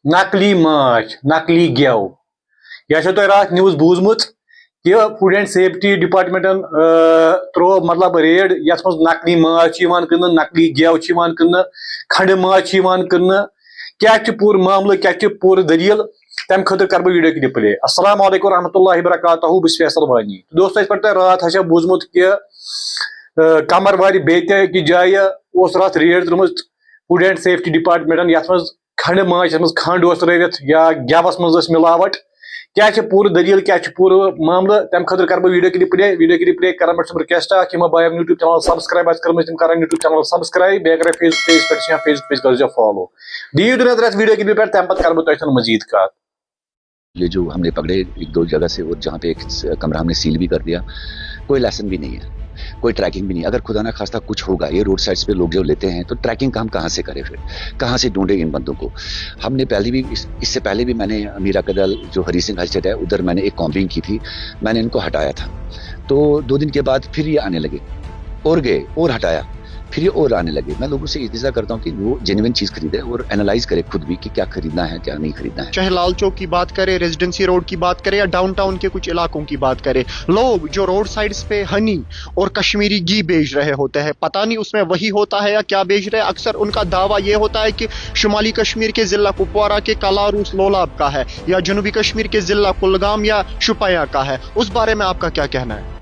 नकली माछ नकली गेव यह तुम रात न्यूज बूजमुत कि फूड एंड सेफ्टी डिपार्टमेंटन त्रो मतलब रेड यथ मज नकली माछ कन नकली गेव कन खंड माछ कन क्या पूर मामल क्या पूर दलील तम खतर कर वीडियो क्लिप प्ले। अस्सलाम वालेकुम रहमतुल्लाहि वबरकातुहू बस फैसल वानी। दोस्तों पे रात हशा बूजमुत कि कमरवारी बेते कि जाय रात रेड त्रुम फूड एंड सेफ्टी डिपार्टमेंटन यथ मज खंड माछ खंड रवित या गेवस मज मिलावट क्या पूर दलील क्या पूर मामल तम खतर कर वीडियो क्लिप प्ले कर रिक्वेस्ट कि बायन यूट्यूब चैनल सब्सक्राइब कर कर यूट्यूब चैनल सब्सक्राइब बे अगर फेसबुक पेज पे फेसबुक पेज कर फॉलो दियो नजर वीडियो क्लिप पे तम पत कर तुम मजीद कत। ये जो हमने पकड़े एक दो जगह से और जहाँ पे एक कमरा हमने सील भी कर दिया, कोई लेसन भी नहीं है, कोई ट्रैकिंग भी नहीं। अगर खुदा ना खास्ता कुछ होगा, ये रोड साइड्स पे लोग जो लेते हैं तो ट्रैकिंग काम कहाँ से करें, फिर कहाँ से ढूंढे इन बंदों को। हमने पहले भी इससे पहले भी मैंने मीरा कदल जो हरी सिंह हलचट है उधर मैंने एक कॉम्बिंग की थी, मैंने इनको हटाया था। तो 2 दिन के बाद फिर ये आने लगे और गए और हटाया, फिर ये और आने लगे। मैं लोगों से इंतजार करता हूँ कि वो जेन्युइन चीज खरीदे और एनालाइज करे खुद भी कि क्या खरीदना है क्या नहीं खरीदना है। चाहे लाल चौक की बात करें, रेजिडेंसी रोड की बात करें या डाउनटाउन के कुछ इलाकों की बात करें, लोग जो रोड साइड्स पे हनी और कश्मीरी घी बेच रहे होते हैं, पता नहीं उसमें वही होता है या क्या बेच रहे हैं। अक्सर उनका दावा ये होता है कि शुमाली कश्मीर के जिला कुपवारा के कालारूस लोलाब का है या जनूबी कश्मीर के जिला कुलगाम या शुपया का है। उस बारे में आपका क्या कहना है?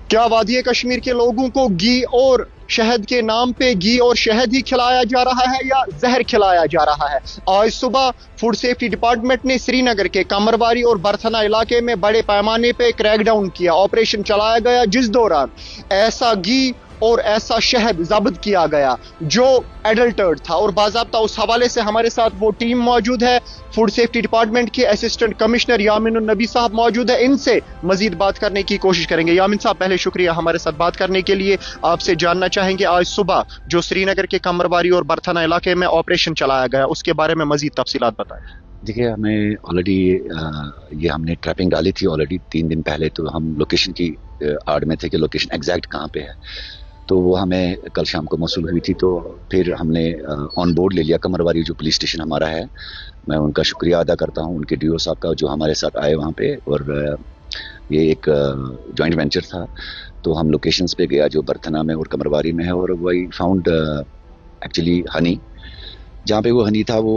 क्या वादी कश्मीर के लोगों को घी और शहद के नाम पे घी और शहद ही खिलाया जा रहा है या जहर खिलाया जा रहा है? आज सुबह फूड सेफ्टी डिपार्टमेंट ने श्रीनगर के कमरवारी और बरथना इलाके में बड़े पैमाने पे क्रैकडाउन किया, ऑपरेशन चलाया गया, जिस दौरान ऐसा घी और ऐसा शहद जब्त किया गया जो एडल्टर्ड था। और बाज़ाब्ता उस हवाले से हमारे साथ वो टीम मौजूद है, फूड सेफ्टी डिपार्टमेंट के असिस्टेंट कमिश्नर यामिन नबी साहब मौजूद है, इनसे मजीद बात करने की कोशिश करेंगे। यामिन साहब, पहले शुक्रिया हमारे साथ बात करने के लिए। आपसे जानना चाहेंगे आज सुबह जो श्रीनगर के कमरवारी और बरथना इलाके में ऑपरेशन चलाया गया उसके बारे में मजीद तफसीलात बताएं। देखिए, हमें ऑलरेडी ये हमने ट्रैपिंग डाली थी ऑलरेडी 3 दिन पहले, तो हम लोकेशन की आड़ में थे कि लोकेशन एग्जैक्ट कहाँ पे है, तो वो हमें कल शाम को मौसूल हुई थी। तो फिर हमने ऑन बोर्ड ले लिया कमरवारी जो पुलिस स्टेशन हमारा है। मैं उनका शुक्रिया अदा करता हूँ, उनके डीओ साहब का जो हमारे साथ आए वहाँ पे। और ये एक जॉइंट वेंचर था, तो हम लोकेशंस पे गया जो बरथना में और कमरवारी में है, और वही फाउंड एक्चुअली हनी। जहाँ पे वो हनी था वो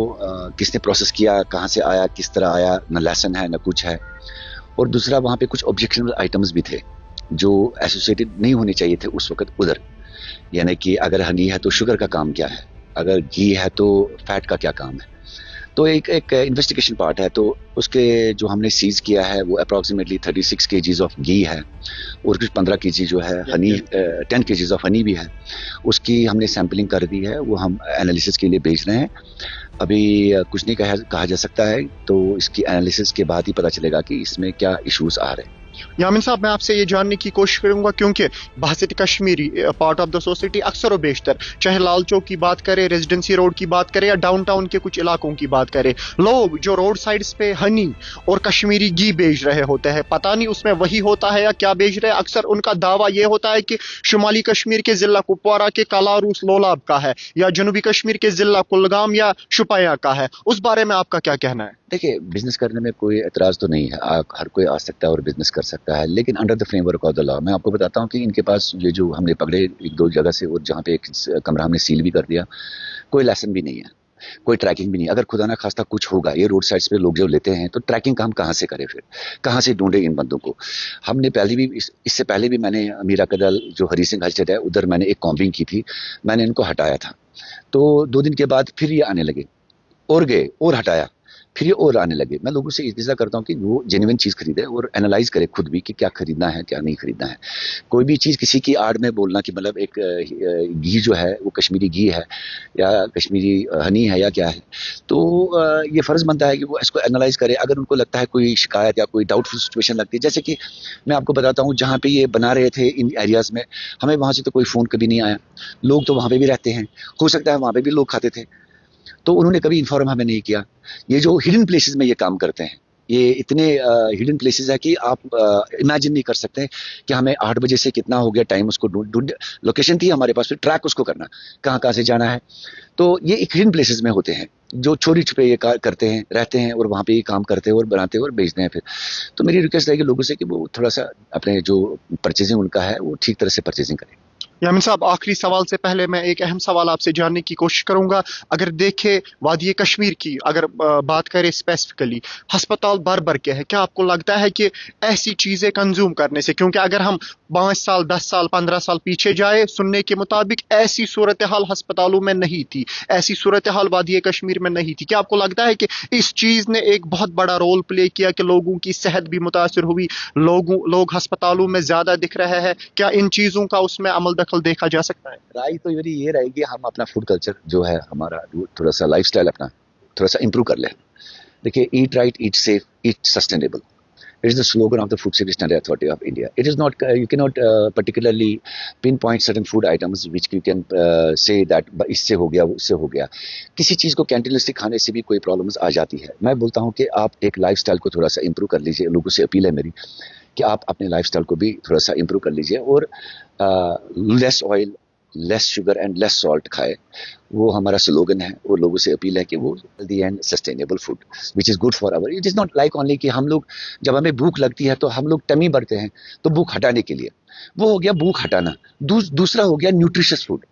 किसने प्रोसेस किया, कहाँ से आया, किस तरह आया, न लेसन है न कुछ है। और दूसरा वहाँ पे कुछ ऑब्जेक्शनल आइटम्स भी थे जो एसोसिएटेड नहीं होने चाहिए थे उस वक्त उधर। यानी कि अगर हनी है तो शुगर का काम क्या है, अगर घी है तो फैट का क्या काम है। तो एक इन्वेस्टिगेशन पार्ट है। तो उसके जो हमने सीज किया है वो अप्रॉक्सीमेटली 36 केजीज ऑफ घी है और कुछ 15 केजी जो है हनी, 10 केजीज ऑफ हनी भी है। उसकी हमने सैम्पलिंग कर दी है, वो हम एनालिसिस के लिए भेज रहे हैं। अभी कुछ नहीं कहा जा सकता है, तो इसकी एनालिसिस के बाद ही पता चलेगा कि इसमें क्या इश्यूज आ रहे हैं। यामिन साहब, मैं आपसे ये जानने की कोशिश करूंगा क्योंकि बहसत Kashmiri part of the society अक्सर और बेशतर, चाहे लाल चौक की बात करें, रेजिडेंसी रोड की बात करें या डाउनटाउन के कुछ इलाकों की बात करें, लोग जो रोड साइड्स पे हनी और कश्मीरी घी बेच रहे होते हैं, पता नहीं उसमें वही होता है या क्या बेच रहे हैं। अक्सर उनका दावा ये होता है कि शुमाली कश्मीर के जिला कुपवारा के कालारूस लोलाब का है या जनूबी कश्मीर के जिला कुलगाम या शुपया का है। उस बारे में आपका क्या कहना है? देखिए, बिजनेस करने में कोई एतराज तो नहीं है, हर कोई आ सकता है और बिजनेस कर सकता है, लेकिन under the framework of the law. मैं आपको बताता हूँ कि इनके पास ये जो हमने पकड़े एक दो जगह से और जहाँ पे एक कमरा हमने सील भी कर दिया, कोई लेसन भी नहीं है, कोई ट्रैकिंग भी नहीं। अगर खुदा ना खास्ता कुछ होगा, ये रोड साइड्स पे लोग जो लेते हैं तो ट्रैकिंग काम कहाँ से करें, फिर कहाँ से ढूंढे इन बंदों को। हमने पहले भी इससे पहले भी मैंने मीरा कदल जो हरी सिंह हलचट है उधर मैंने एक कॉम्बिंग की थी, मैंने इनको हटाया था। तो 2 दिन के बाद फिर ये आने लगे और गए और हटाया, फिर ये और आने लगे। मैं लोगों से इंतजार करता हूँ कि वो जेन्युइन चीज खरीदे और एनालाइज करे खुद भी कि क्या खरीदना है क्या नहीं खरीदना है। कोई भी चीज किसी की आड़ में बोलना कि मतलब एक घी जो है वो कश्मीरी घी है या कश्मीरी हनी है या क्या है, तो ये फर्ज बनता है कि वो इसको एनालाइज करे। अगर उनको लगता है कोई शिकायत या कोई डाउटफुल सिचुएशन लगती है, जैसे कि मैं आपको बताता हूँ जहाँ पे ये बना रहे थे इन एरियाज में, हमें वहाँ से तो कोई फोन कभी नहीं आया। लोग तो वहाँ पे भी रहते हैं, हो सकता है वहाँ पे भी लोग खाते थे, तो उन्होंने कभी इन्फॉर्म हमें नहीं किया। ये जो हिडन प्लेसेस में ये काम करते हैं, ये इतने हिडन प्लेसेस है कि आप इमेजिन नहीं कर सकते कि हमें 8 बजे से कितना हो गया टाइम उसको ढूंढ लोकेशन थी हमारे पास, फिर ट्रैक उसको करना कहाँ कहाँ से जाना है। तो ये एक हिडन प्लेसेस में होते हैं जो चोरी छुपे ये करते हैं, रहते हैं और वहाँ पे ये काम करते हैं और बनाते हैं और बेचते हैं फिर। तो मेरी रिक्वेस्ट रहेगी लोगों से कि वो थोड़ा सा अपने जो परचेजिंग उनका है वो ठीक तरह से परचेजिंग करें। यामिन साहब, आखिरी सवाल से पहले मैं एक अहम सवाल आपसे जानने की कोशिश करूंगा। अगर देखें वादी कश्मीर की, अगर बात करें स्पेसिफिकली, हस्पताल भर भर के है, क्या आपको लगता है कि ऐसी चीज़ें कंज्यूम करने से, क्योंकि अगर हम 5 साल 10 साल 15 साल पीछे जाए, सुनने के मुताबिक ऐसी सूरत हाल हस्पतालों में नहीं थी, ऐसी सूरत हाल वादी कश्मीर में नहीं थी। क्या आपको लगता है कि इस चीज़ ने एक बहुत बड़ा रोल प्ले किया कि लोगों की सेहत भी मुतासर हुई, लोग हस्पतालों में ज़्यादा दिख रहे हैं? क्या इन चीज़ों का उसमें अमल दखल देखा जा सकता है? राय तो मेरी ये रहेगी हम अपना फूड कल्चर जो है हमारा थोड़ा सा लाइफस्टाइल अपना थोड़ा सा इंप्रूव कर लें। देखिए, eat right, eat safe, eat sustainable, it is the slogan of the Food Safety Standard Authority of India. It is not, you cannot particularly pinpoint certain food items which you can say that इससे हो गया, उससे हो गया। किसी चीज़ को कैंटीनिस्टिक खाने से भी कोई प्रॉब्लम्स आ जाती है। मैं बोलता हूँ कि आप एक लाइफस्टाइल को थोड़ा सा इंप्रूव कर लीजिए। लोगों से अपील है मेरी कि आप अपने लाइफस्टाइल को भी थोड़ा सा इंप्रूव कर लीजिए और less oil, less sugar and less salt खाए। वो हमारा स्लोगन है और लोगों से अपील है कि वो healthy and sustainable food which is good for our. It is not like only कि हम लोग जब हमें भूख लगती है तो हम लोग टमी भरते हैं, तो भूख हटाने के लिए, वो हो गया भूख हटाना। दूसरा हो गया न्यूट्रिशियस फूड।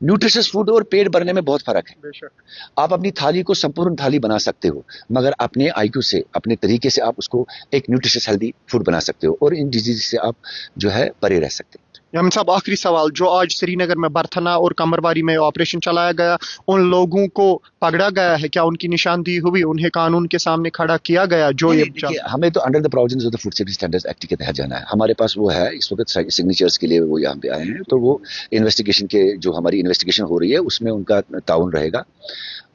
न्यूट्रिशियस फूड और पेट भरने में बहुत फर्क है। बेशक। आप अपनी थाली को संपूर्ण थाली बना सकते हो, मगर अपने आईक्यू से, अपने तरीके से आप उसको एक न्यूट्रिशियस हेल्दी फूड बना सकते हो और इन डिजीज से आप जो है परे रह सकते हो। यामिन साहब, आखिरी सवाल, जो आज श्रीनगर में बरथना और कमरबारी में ऑपरेशन चलाया गया, उन लोगों को पकड़ा गया है? क्या उनकी निशानदेही हुई? उन्हें कानून के सामने खड़ा किया गया? जो ये हमें तो under the provisions of the food safety standards act के तहत जाना है। हमारे पास वो है इस वक्त सिग्नेचर्स के लिए वो यहाँ पे आए हैं, तो वो इन्वेस्टिगेशन के जो हमारी इन्वेस्टिगेशन हो रही है उसमें उनका ताउन रहेगा,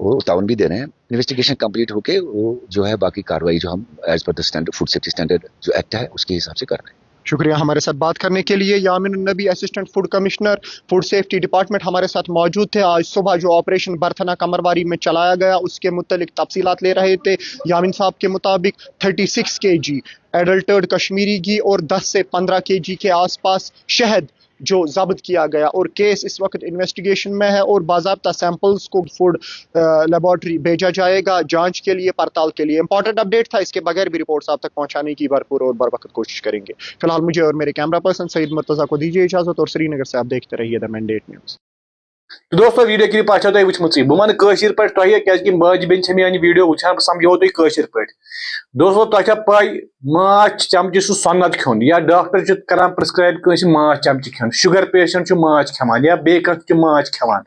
वो ताउन भी दे रहे हैं। इन्वेस्टिगेशन कंप्लीट होके वो जो है बाकी कार्रवाई जो हम as per the standard food safety standard जो एक्ट है उसके हिसाब से कर रहे हैं। शुक्रिया हमारे साथ बात करने के लिए। यामिन नबी, assistant food commissioner, food safety department, हमारे साथ मौजूद थे। आज सुबह जो ऑपरेशन बरथना कमरबारी में चलाया गया उसके मुतालिक तफसीलात ले रहे थे। यामिन साहब के मुताबिक 36 kg एडल्टर्ड कश्मीरी घी और 10 से 15 kg के आसपास शहद जो जब्त किया गया, और केस इस वक्त इन्वेस्टिगेशन में है और बाज़ाब्ता सैंपल्स को फूड लेबॉर्ट्री भेजा जाएगा जांच के लिए, पड़ताल के लिए। इंपॉर्टेंट अपडेट था, इसके बगैर भी रिपोर्ट्स आप तक पहुंचाने की भरपूर और बर वक्त कोशिश करेंगे। फिलहाल मुझे और मेरे कैमरा पर्सन सईद मुर्तज़ा को दीजिए इजाजत, और श्रीनगर से आप देखते रहिए द मैंडेट न्यूज़। दोस्तों, वीडियो क्लिप आछो तुम वुचमत बह वन कशर पे क्या माज बेन मेरी वीडियो वुचान बह समझो तुम कशर पे। दोस्तों, तुझे पाई माछ चमच सह सनत खोन, या डॉक्टर करान प्रिस्क्राइब कंस माछ चमच खोन, शुगर पेशेंट माछ खान या बे कह माछ खान,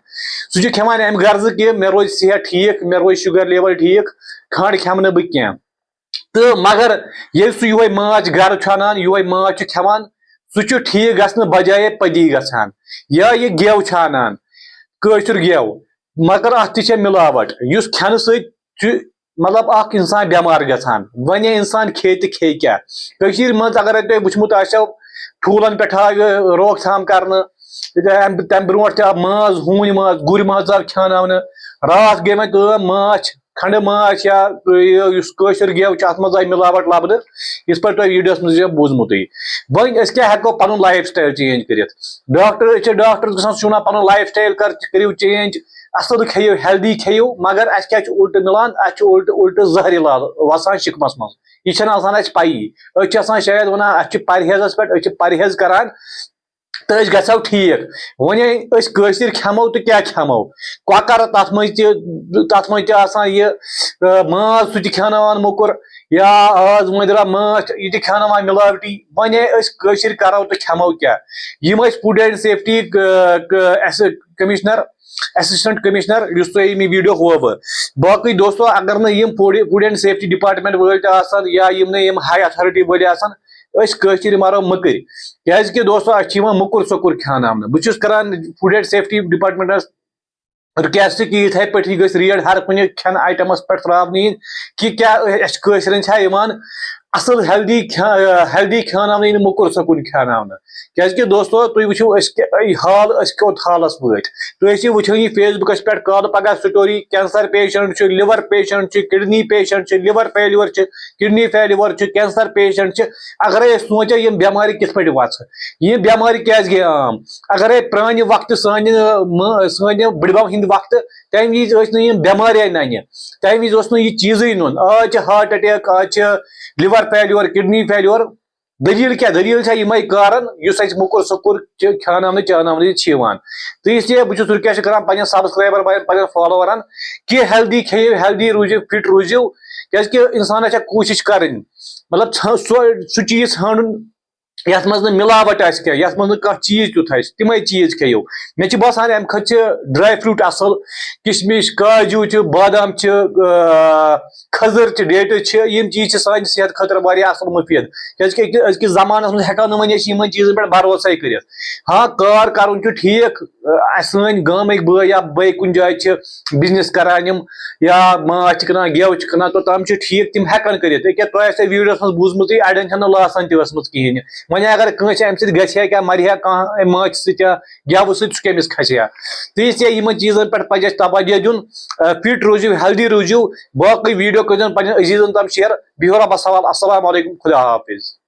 सह खान अम गर्ज कि मे रोज सेहत ठीक, मे रोज शुगर लेवल ठीक, खंड खेम न बह क्या। तो मगर ये सह ये माछ गर अनान, ये माछ खान, सह ठीक गसन बजाय पदी गसान, या ये गेव अनान कशर गेव, मगर अत मिलावट युस खेन सत मतलब अख इंसान बेमार गसान। वन इंसान खे तो खे क्या मज अगर तुम वुचमुत आसो ठूलन पे रोक थाम कर तम ब्रो माज, हून माज, गुर माज आव खान रात गई मे माछ, खंड माछ या कशर गेव अत मज आई मिलावट लबन, इस पर तुम वीडियोस मज बूजमुत। वन क्या हेको पन लाइफ स्टाइल चेंज कर, डॉक्टर गसान पन लाइफ स्टाइल करो चेंज, असल खेयो, हेल्दी खेयो, मगर अस क्या उल्ट मिलान, उल्ट जहरीला वसान शिकमस मज, यह पाई शायद वन परहेजस पे परहेज करान तो गो ठीक। वन कशर खेमो तो क्या खेमो, कौकर तथ मज यह माज सह खान मुकुर, या आज मदरा माछ यह खान मिलावटी। वन कशर करो तो खेमो क्या। यम food and safety commissioner, assistant commissioner तुम वीडियो होव। बाकी दोस्तों, अगर नम फूड एंड सेफ्टी डिपार्टमेंट वाल या यम हाई अथॉरिटी वाल कशर मारो मकर, क्या दोस्तों अच्छी मुकुर सकुर खान। बहुत करान food and safety departments request कि इथे पे रेड हर कुछ खेन आइटमस पे त्रावन कि क्या कशरन اصل ہیلدی کھاناونہٕ یہِ موٚکُر سکوٗن کھاناونہٕ کیازکہِ دوستو تُہۍ وٕچھِو أسۍ کوٚت حالس وٲتۍ تُہۍ ٲسِو وٕچھان یہِ فیس بُکس پٮ۪ٹھ کالہٕ پگہہ سٹوری کینسر پیشنٹ چھُ لِور پیشنٹ چھُ کڈنی پیشنٹ چھُ لِور فیلور چھُ کڈنی فیلور چھُ کینسر پیشنٹ چھُ اگرے أسۍ سونٛچو یِم بٮ۪مارِ کِتھ پٲٹھۍ وَژھٕ یِم بٮ۪مارِ کیازِ گٔے عام اگرے پرانہِ وقتہٕ سانہِ بٕڈبب ہٕنٛدِ وقتہٕ تمہِ وِزِ ٲسۍ نہٕ یِم بٮ۪مارے ننہِ تمہِ وِزِ اوس نہٕ یہِ چیٖزٕے نوٚن آز چھِ ہارٹ اٹیک آز چھِ لِور فیلور کڈنی فیلور دلیٖل کیٛاہ دلیٖل چھےٚ یِمے کارن یُس اَسہِ موٚکُر سکوٗر کھیٛاناونہٕ چاوناونہٕ چھِ یِوان تہٕ اس لیے بہٕ چھُس رِکویسٹ کران پنٕنٮ۪ن سبسکرایبر پنٕنٮ۪ن فالوورن کہِ ہیلدی کھیٚیِو ہیلدی روٗزِو فٹ روٗزِو کیازکہِ انسانس چھےٚ کوٗشش کرٕنۍ مطلب سُہ چیٖز ژھانڈُن یتھ منٛز نہٕ مِلاوٹ آسہِ کینٛہہ یتھ منٛز نہٕ کانٛہہ چیٖز تیُتھ آسہِ تِمے چیٖز کھیٚیِو مےٚ چھُ باسان امہِ کھۄتہٕ چھِ ڈراے فروٗٹ اصل کِشمِش کاجوٗ چھِ بادام چھِ کھٔزٕر چھِ ڈیٹٕس چھِ یِم چیٖز چھِ سانہِ صحت خٲطرٕ واریاہ اصل مُفیٖد کیازکہِ أزکِس زمانس منٛز ہٮ۪کو نہٕ وۄنۍ أسۍ یِمن چیٖزن پٮ۪ٹھ بروسے کٔرِتھ ہاں کار کرُن چھُ ٹھیٖک سٲنۍ گامٕکۍ بٲے یا بیٚیہِ کُنہِ جایہِ چھِ بِزنس کران یِم یا ماچھ چھِ کٕنان گٮ۪و چھِ کٕنان توٚتام چھُ ٹھیٖک تِم ہٮ۪کن کٔرِتھ ییٚکیاہ تۄہہِ آسہِ ویٖڈیوس منٛز بوٗزمُتٕے اڑٮ۪ن چھنہٕ لاسن تہِ ٲسمٕژ کِہیٖنۍ نہٕ وۄنۍ اگر کٲنٛسہِ امہِ سۭتۍ گژھِ ہا کیٛاہ مرِ ہا کانٛہہ امہِ ماچھِ سۭتۍ یا گٮ۪وٕ سۭتۍ سُہ کٔمِس کھسہِ ہا تہٕ اسلیے یِمن چیٖزن پٮ۪ٹھ پزِ اَسہِ توجہ دیُن فٹ روٗزِو ہیلدی روٗزِو باقٕے ویٖڈیو کٔرۍزیٚو پنٕنٮ۪ن عزیٖزن تام شیر بِہِو رۄبس حوال السلام علیکم خدا حافظ